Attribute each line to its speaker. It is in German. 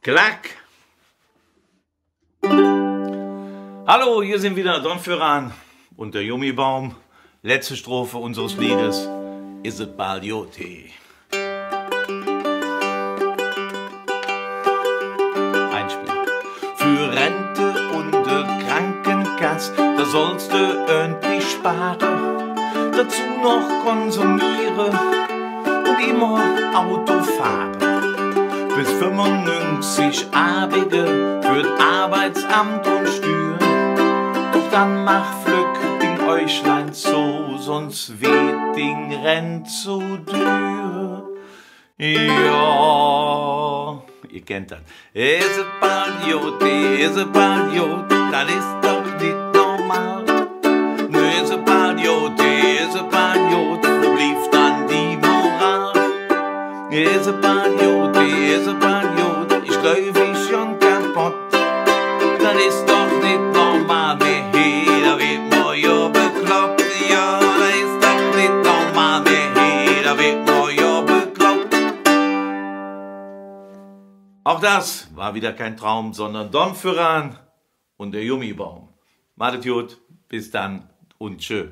Speaker 1: Klack! Hallo, hier sind wieder Don Ferran und der Jummibaum. Letzte Strophe unseres Liedes. Is it Baliote? Einspielen. Für Rente und Krankenkasse, da sollst du ordentlich sparen. Dazu noch konsumiere und immer Auto fahren. Bis 95 Abige für das Arbeitsamt und Steuer. Doch dann mach Flück den Äuchlein so, sonst weht den Renn zu dür. Ja, ihr kennt das. Is it Baliote, das ist doch nicht normal. Is it Baliote, da blieb dann die Moral. Is it Baliote, ich glaub ich schon kaputt. Das ist doch nicht normal, da wird man ja bekloppt. Ja, das ist doch nicht normal, da wird man ja bekloppt. Auch das war wieder kein Traum, sondern Don Ferran und der Jummibaum. Macht's gut, bis dann und tschö.